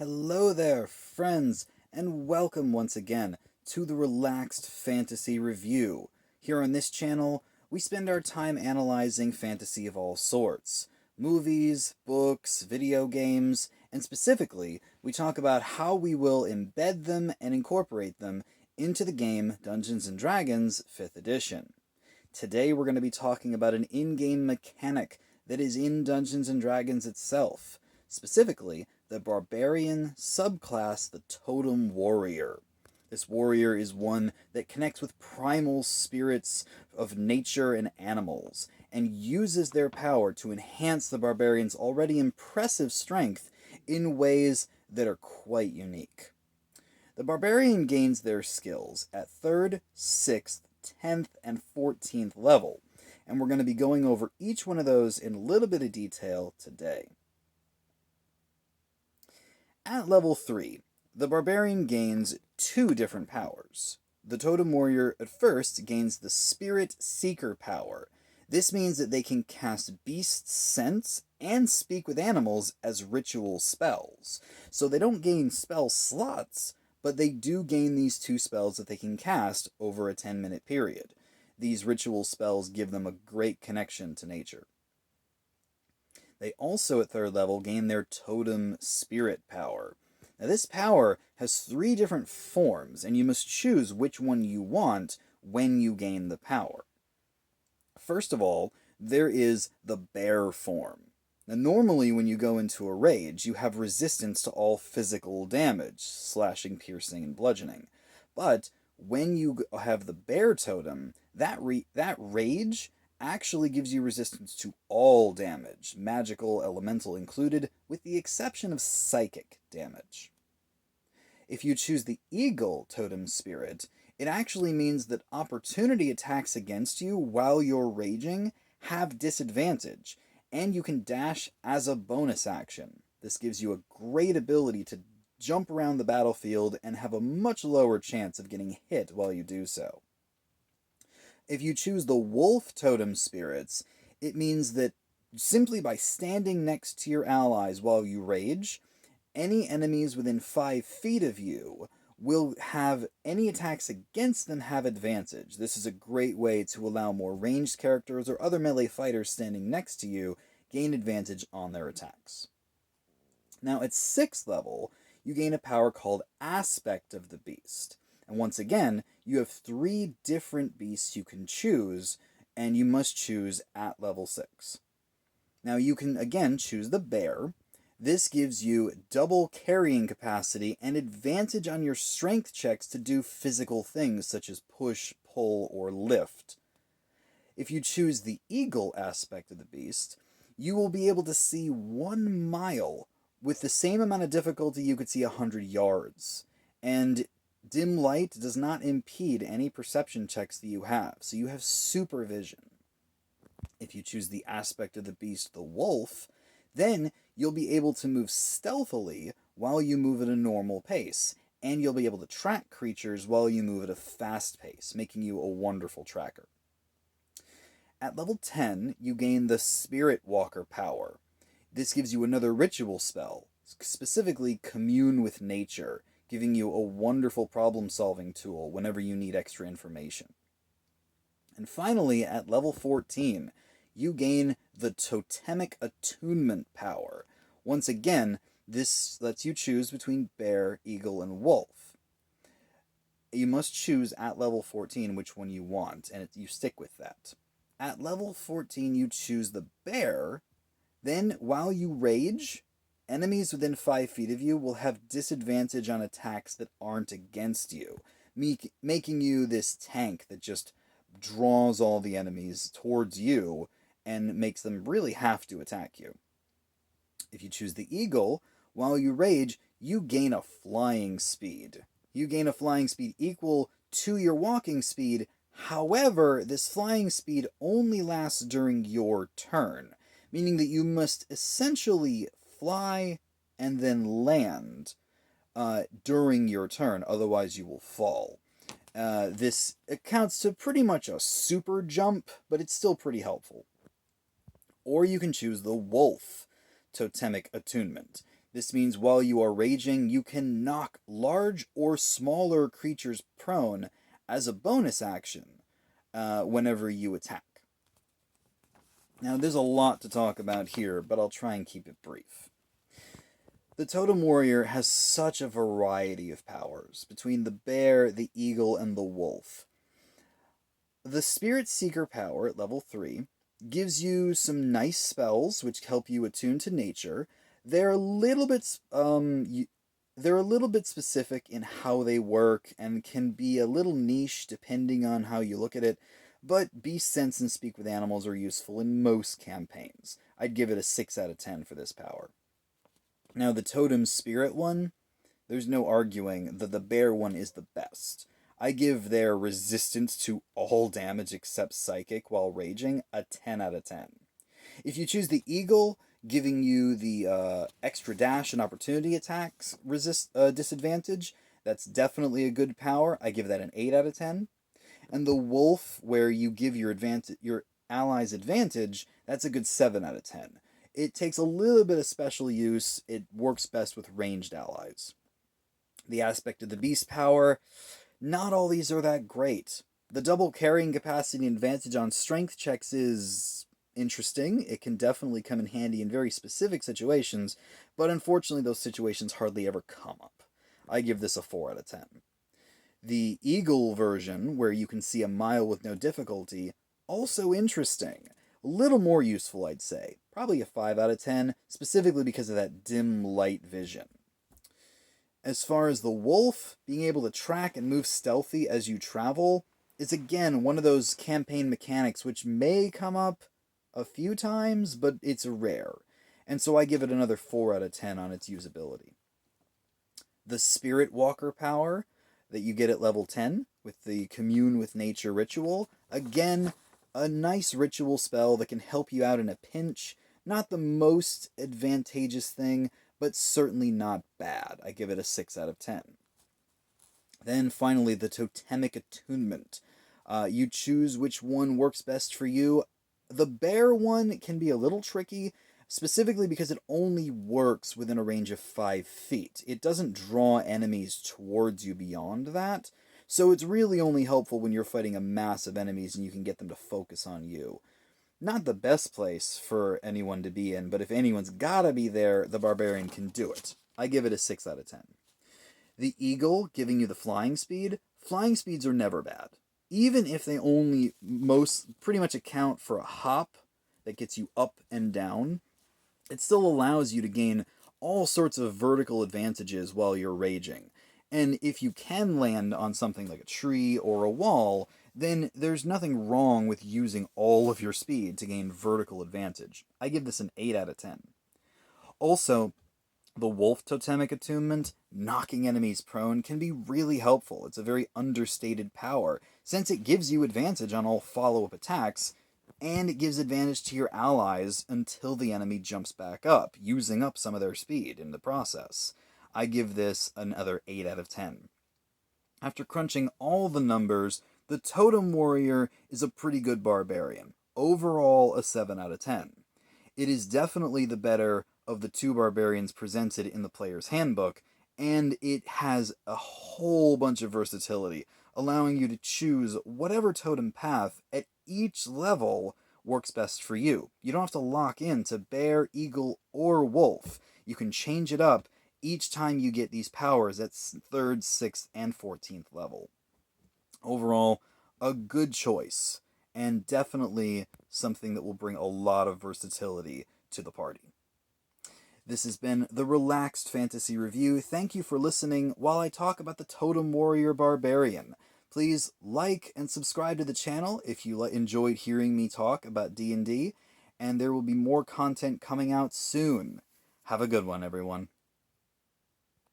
Hello there, friends, and welcome once again to the Relaxed Fantasy Review. Here on this channel, we spend our time analyzing fantasy of all sorts. Movies, books, video games, and specifically, we talk about how we will embed them and incorporate them into the game Dungeons & Dragons 5th edition. Today we're going to be talking about an in-game mechanic that is in Dungeons & Dragons itself. Specifically, the Barbarian subclass, the Totem Warrior. This warrior is one that connects with primal spirits of nature and animals, and uses their power to enhance the barbarian's already impressive strength in ways that are quite unique. The barbarian gains their skills at 3rd, 6th, 10th, and 14th level, and we're going to be going over each one of those in a little bit of detail today. At level 3, the Barbarian gains two different powers. The Totem Warrior at first gains the Spirit Seeker power. This means that they can cast Beast Sense and Speak with Animals as ritual spells. So they don't gain spell slots, but they do gain these two spells that they can cast over a 10-minute period. These ritual spells give them a great connection to nature. They also, at 3rd level, gain their Totem Spirit power. Now, this power has 3 different forms, and you must choose which one you want when you gain the power. First of all, there is the Bear form. Now, normally when you go into a rage, you have resistance to all physical damage, slashing, piercing, and bludgeoning. But when you have the Bear totem, that rage actually gives you resistance to all damage, magical, elemental included, with the exception of psychic damage. If you choose the Eagle Totem Spirit, it actually means that opportunity attacks against you while you're raging have disadvantage, and you can dash as a bonus action. This gives you a great ability to jump around the battlefield and have a much lower chance of getting hit while you do so. If you choose the Wolf Totem Spirits, it means that simply by standing next to your allies while you rage, any enemies within 5 feet of you will have any attacks against them have advantage. This is a great way to allow more ranged characters or other melee fighters standing next to you gain advantage on their attacks. Now at 6th level, you gain a power called Aspect of the Beast. And once again, you have 3 different beasts you can choose, and you must choose at level 6. Now you can again choose the Bear. This gives you double carrying capacity and advantage on your strength checks to do physical things such as push, pull, or lift. If you choose the Eagle aspect of the beast, you will be able to see 1 mile with the same amount of difficulty you could see 100 yards. And dim light does not impede any perception checks that you have, so you have supervision. If you choose the aspect of the beast, the Wolf, then you'll be able to move stealthily while you move at a normal pace, and you'll be able to track creatures while you move at a fast pace, making you a wonderful tracker. At level 10, you gain the Spirit Walker power. This gives you another ritual spell, specifically Commune with Nature, giving you a wonderful problem-solving tool whenever you need extra information. And finally, at level 14, you gain the Totemic Attunement power. Once again, this lets you choose between Bear, Eagle, and Wolf. You must choose at level 14 which one you want, and you stick with that. At level 14, you choose the Bear. Then, while you rage, enemies within 5 feet of you will have disadvantage on attacks that aren't against you, making you this tank that just draws all the enemies towards you and makes them really have to attack you. If you choose the Eagle, while you rage, you gain a flying speed. You gain a flying speed equal to your walking speed. However, this flying speed only lasts during your turn, meaning that you must essentially fly and then land during your turn, otherwise you will fall. This accounts to pretty much a super jump, but it's still pretty helpful. Or you can choose the Wolf Totemic Attunement. This means while you are raging, you can knock large or smaller creatures prone as a bonus action whenever you attack. Now, there's a lot to talk about here, but I'll try and keep it brief. The Totem Warrior has such a variety of powers, between the bear, the eagle, and the wolf. The Spirit Seeker power at level 3 gives you some nice spells which help you attune to nature. They're a little bit specific in how they work and can be a little niche depending on how you look at it, but Beast Sense and Speak with Animals are useful in most campaigns. I'd give it a 6 out of 10 for this power. Now, the Totem Spirit one, there's no arguing that the bear one is the best. I give their resistance to all damage except psychic while raging a 10 out of 10. If you choose the eagle, giving you the extra dash and opportunity attacks disadvantage, that's definitely a good power. I give that an 8 out of 10. And the wolf, where you give your allies advantage, that's a good 7 out of 10. It takes a little bit of special use. It works best with ranged allies. The aspect of the beast power, not all these are that great. The double carrying capacity and advantage on strength checks is interesting. It can definitely come in handy in very specific situations, but unfortunately those situations hardly ever come up. I give this a 4 out of 10. The eagle version, where you can see a mile with no difficulty, also interesting. A little more useful, I'd say. Probably a 5 out of 10, specifically because of that dim light vision. As far as the wolf, being able to track and move stealthy as you travel is again one of those campaign mechanics which may come up a few times, but it's rare. And so I give it another 4 out of 10 on its usability. The Spirit Walker power that you get at level 10 with the Commune with Nature ritual. Again, a nice ritual spell that can help you out in a pinch. Not the most advantageous thing, but certainly not bad. I give it a 6 out of 10. Then finally, the Totemic Attunement. You choose which one works best for you. The bear one can be a little tricky, specifically because it only works within a range of 5 feet. It doesn't draw enemies towards you beyond that, so it's really only helpful when you're fighting a mass of enemies and you can get them to focus on you. Not the best place for anyone to be in, but if anyone's gotta be there, the Barbarian can do it. I give it a 6 out of 10. The Eagle, giving you the flying speed. Flying speeds are never bad. Even if they only pretty much account for a hop that gets you up and down, it still allows you to gain all sorts of vertical advantages while you're raging. And if you can land on something like a tree or a wall, then there's nothing wrong with using all of your speed to gain vertical advantage. I give this an 8 out of 10. Also, the Wolf Totemic Attunement, knocking enemies prone, can be really helpful. It's a very understated power, since it gives you advantage on all follow-up attacks, and it gives advantage to your allies until the enemy jumps back up, using up some of their speed in the process. I give this another 8 out of 10. After crunching all the numbers, the Totem Warrior is a pretty good barbarian. Overall, a 7 out of 10. It is definitely the better of the two barbarians presented in the player's handbook, and it has a whole bunch of versatility, allowing you to choose whatever totem path at each level works best for you. You don't have to lock in to bear, eagle, or wolf. You can change it up each time you get these powers at 3rd, 6th, and 14th level. Overall, a good choice, and definitely something that will bring a lot of versatility to the party. This has been the Relaxed Fantasy Review. Thank you for listening while I talk about the Totem Warrior Barbarian. Please like and subscribe to the channel if you enjoyed hearing me talk about D&D, and there will be more content coming out soon. Have a good one, everyone.